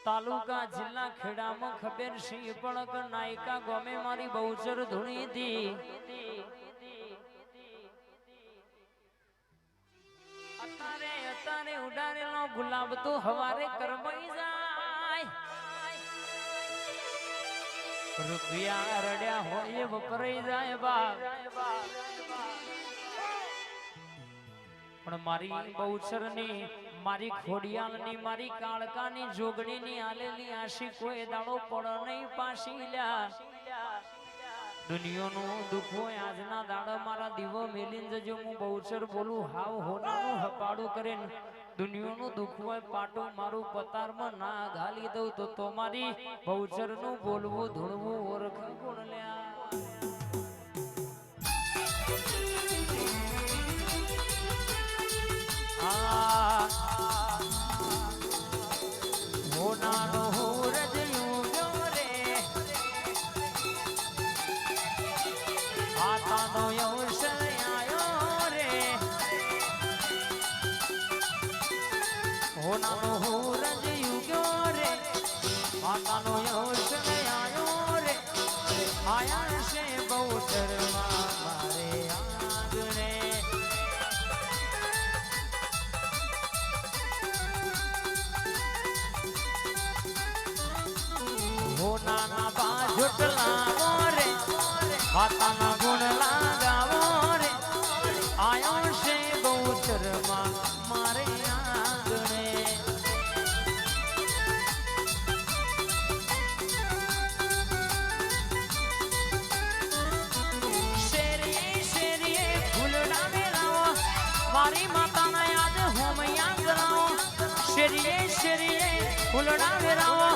તાલુકા જિલ્લા ખેડામાં ખબર સિંહ પણ નાયકા ગમે મારી બહુચર ધૂણી હતી અત્યારે ઉડાડેલો ગુલાબ તો હવારે કરમાઈ જાય રૂપિયા રડ્યા હોય વપરાઈ જાય બા પણ મારી બહુચરની મારી ખોડિયાલની મારી કાળકાની જોગણીની આલેલી આશી કોઈ દાડો પડ નહીં પાછી લ્યા દુનિયાનું દુઃખ હોય આજના દાડા મારા દીવો મેલીને જજો હું બહુચર બોલું હાવ હોનાનું હપાડું કરીને દુનિયાનું દુઃખ હોય પાટું મારું પતારમાં ના ઘાલી દઉં તો મારી બહુચરનું બોલવું ધૂળવું ઓળખ ગુણ લ્યા હોનાનો હુરજ યુગ્યો રે આતાનો અવસર આયો રે હોનાનો હુરજ યુગ્યો રે આતાનો અવસર આયો રે આયા છે બહુચરમાં મારે આંગણે હોનાના બાજુટ લાવો રે માતાના ગુણ લાગાવો રે આયો છે બહુચરમાં મારે આંગણે શેરીએ શેરીએ ફૂલડા વેરાવો મારી માતાના યાદ હોમૈયા કરાવો શેરીએ શેરીએ ફૂલડા વેરાવો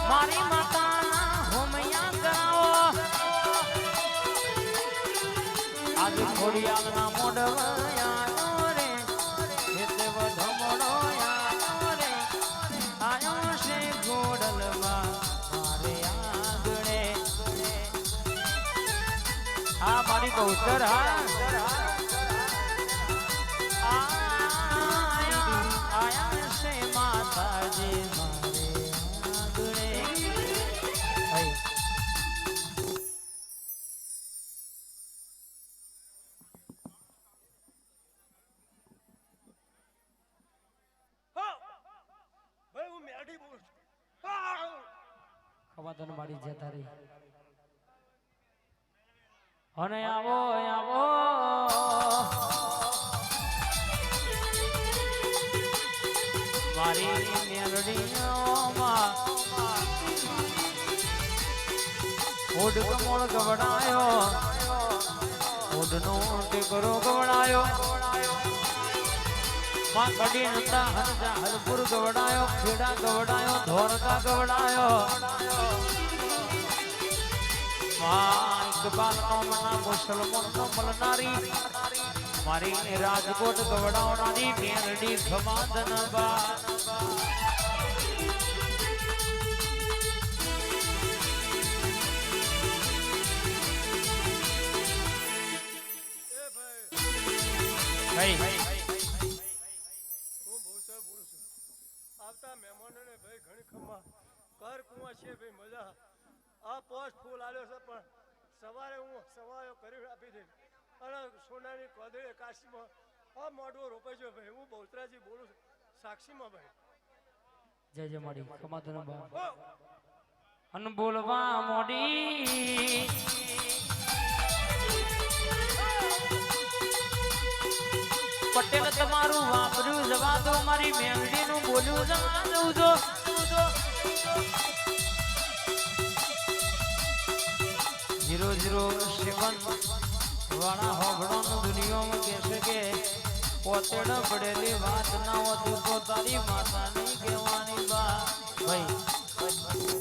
મારી માતાના હોમૈયા કરાવો આજ ખોડિયાલના મોઢવાયા રે એટલે વધો મોડો આયો રે આયો છે ગોડલમાં મારે આંગણે આ મારી બહુચર આયા છે માતાજી ખવાદન મારી જતા રહી અને આવો આવો મારી મેલડીઓમાં ઓઢ કમોળ ગવડાયો ઓઢનો ટેકરો ગવડાયો માં કડી નંદા હરજા હલપુર ગવડાયો ખેડા ગવડાયો ધોરકા ગવડાયો માં ઇકબાલ નો મના મુસલમાન નો મલનારી મારી રાજકોટ ગવડાવનારી મેલડી ખમાદન બા આવતા મહેમાનોને ભાઈ ઘણી ખમા કર કુવા છે ભાઈ મજા આ પોસ્ટ ફૂલ આવ્યો છે પણ સવારે હું સવારે કરી આપી દે અને સોનાની કોદળે કાશીમાં આ મોઢવો રોપાઈ ગયો ભાઈ હું બહુચરાજી બોલું છું સાક્ષીમાં ભાઈ જય જય મોડી ખમાતો ન બા અન બોલવા મોડી પટેલ તમારું વાપર્યું જવા દો મારી મેલડી નું બોલ્યું જવા દઉં છો જીરો જીરો સેવન વાળા હોબળો દુનિયામાં કહેશે કે પોતેડ પડેલી વાત ના હોતી તો તારી માતા નહીં કહેવાની બા ભાઈ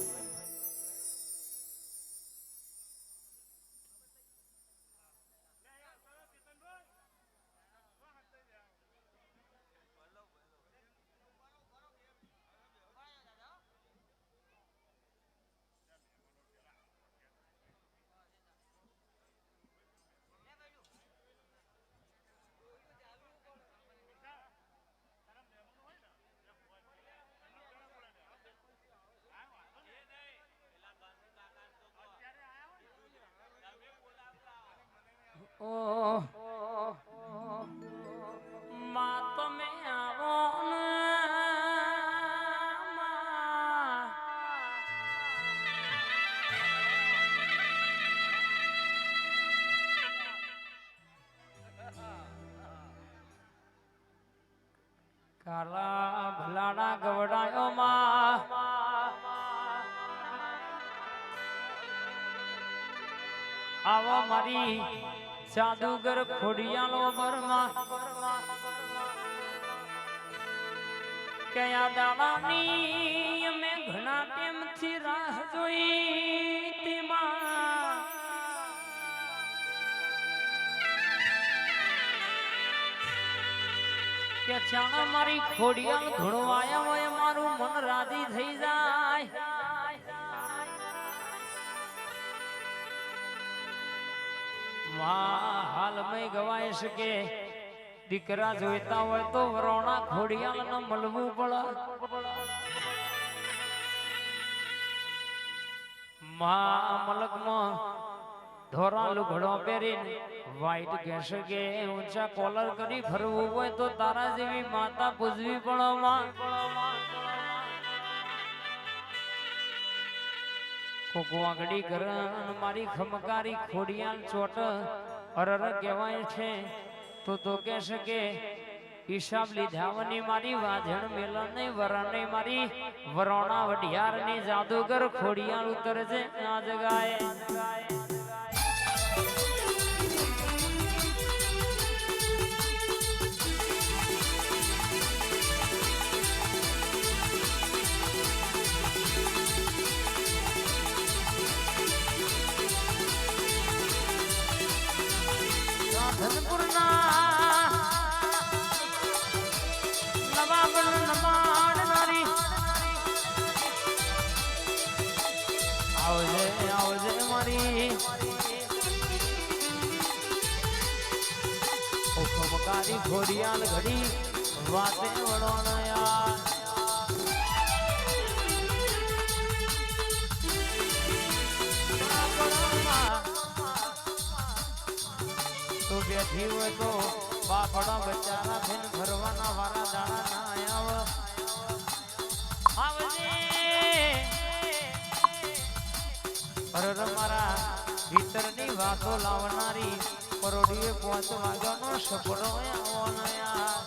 ઓહ માં તમે આવો ને માં. કાલા ભલાડા ગવડાયો માં. આવો મારી જાદુગર ખોડિયાલો બરમાં કયા દાડાની અમે ઘણા ટાઈમથી રાહ જોઈ તેમાં કે ચાણા મારી ખોડિયાલ ધૂણવાયા હોય મારું મન રાજી થઈ જાય. હાલ મેં ગવાય શકે દીકરા જોઈતા હોય તો વરોણા ખોડિયાલ ન મળવું પડે. મલકમાં ધોરા લુગડો પહેરીને વાઈટ કહેશ કે ઊંચા કોલર કરી ફરવું હોય તો તારા જેવી માતા પૂજવી પડે માં. કોકવાગડી કરણ મારી ખમકારી ખોડિયાલ ચોટ અરર કહેવાય છે તો કહેશ કે હિસાબ લીધાવની મારી વાજણ મેલન ની વરણે મારી વરોણા વઢિયાર ની જાદુગર ખોડિયાલ ઉતરજે આ જગાએ. ઘોડિયાલ ઘડી વાતે વળવાના યાર. તો બેઠી હોય તો બાપડા બચારા થઈને ફરવાના વારા દાડા ના આવજે. અરર મારા ભીતરની વાતો લાવનારી પરોડીએ 5 વાગ્યાનો સપનો આવવાનો યાર.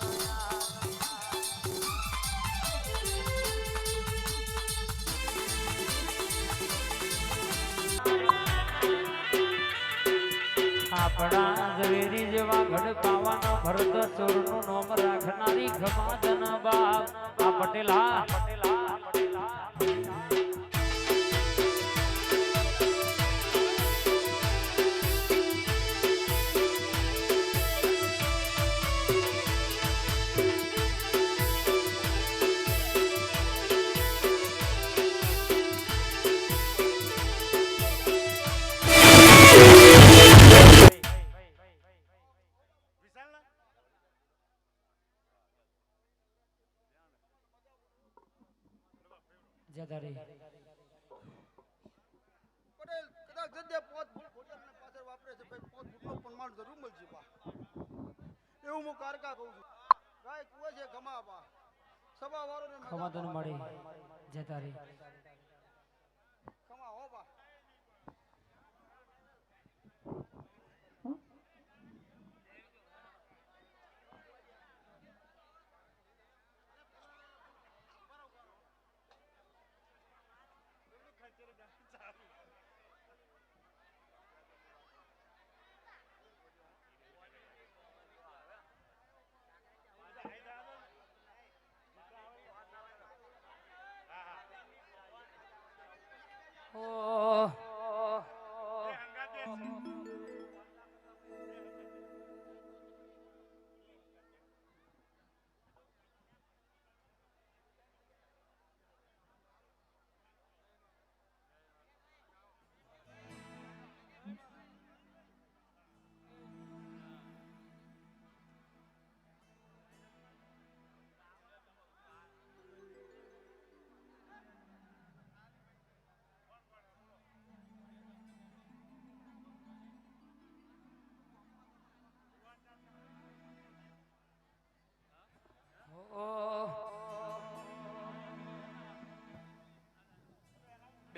આપણા ઝવેરી જેવા ઘડ પાવાનો ભરત ચોરનું નામ રાખનારી ખમાદન બાપ આ પટેલા. પટેલ કદાચ જગ્યા 5 ફૂટ ખોડિયાલને પાછળ વાપરે છે ભાઈ 5 ફૂટનો પણ માલ જરૂર મળશે બા. એવું હું કારકા કહું છું. ગાય કુવે છે ખમા બા સભા વાળોને ખમા તને મળી જતા રહી. ખમા હો બા.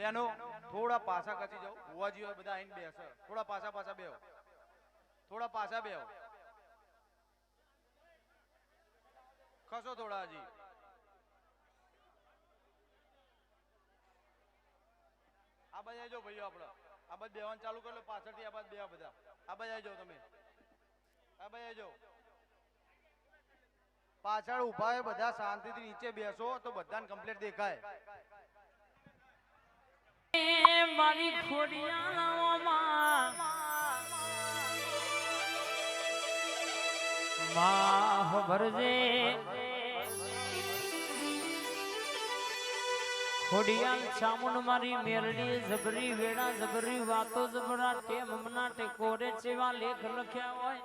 બેનો થોડા પાછા ખસી જાઓ, ભુવાજી હોય બધા આઈને બેસે, થોડા પાછા બેહો, થોડા પાછા બેહો, ખસો થોડા હજી. આ બાજુ આવજો ભાઈઓ, આપણે આ બાજુ બેવાનું ચાલુ કરી લો, પાછળથી આ બાજુ બેવા બધા, આ બાજુ આવી જાઓ તમે, આ બાજુ આવી જાઓ. પાછળ ઉભા હોય બધા શાંતિથી નીચે બેસો તો બધાને કમ્પ્લીટ દેખાય. મારી ખોડિયામાં માં ભરજે ખોડિયાલ ચામુંડ મારી મેરડી જબરી વેડા જબરી વાતો જબરા ટેમ મના ટેકોરે જેવા લેખ લખ્યા હોય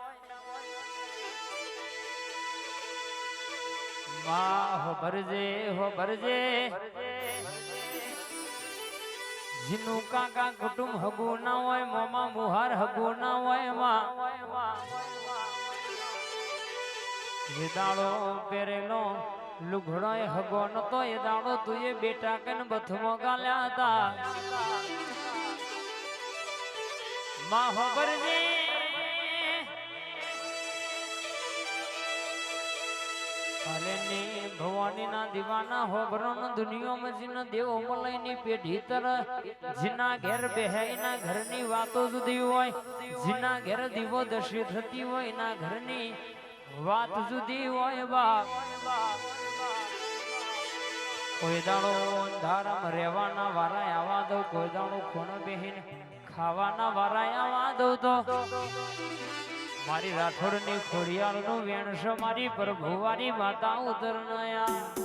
માં હો ભરજે જીનું કાકા કુટુંબ હગુ ના હોય મોમા મુહાર હગુ ના હોય માં એ દાડો પહેરેલો લુઘડો એ હગો નતો એ દાડો તું એ બેટા કન બથમો ગાલ્યા હતા માં હોબરજી ભવાની ના દીવાના હોબરો નો દુનિયામાં જીનો દેવો મલય ની પેઢી તર જીના ઘેર બેહાઈ ના ઘરની વાતો જુદી હોય જીના ઘેર દીવો દશી થતી હોય ના ઘરની વાત જુદી હોય બાપ કોઈ દાડો અંધારામાં રહેવાના વારા આવા દઉં કોઈ દાડો ખૂણ બેહીને ખાવાના વારા આવા દઉં તો મારી રાઠોડ ની ખોડિયાળ નું વેણ છે મારી પ્રભુવારી માતા ઉતરનાયા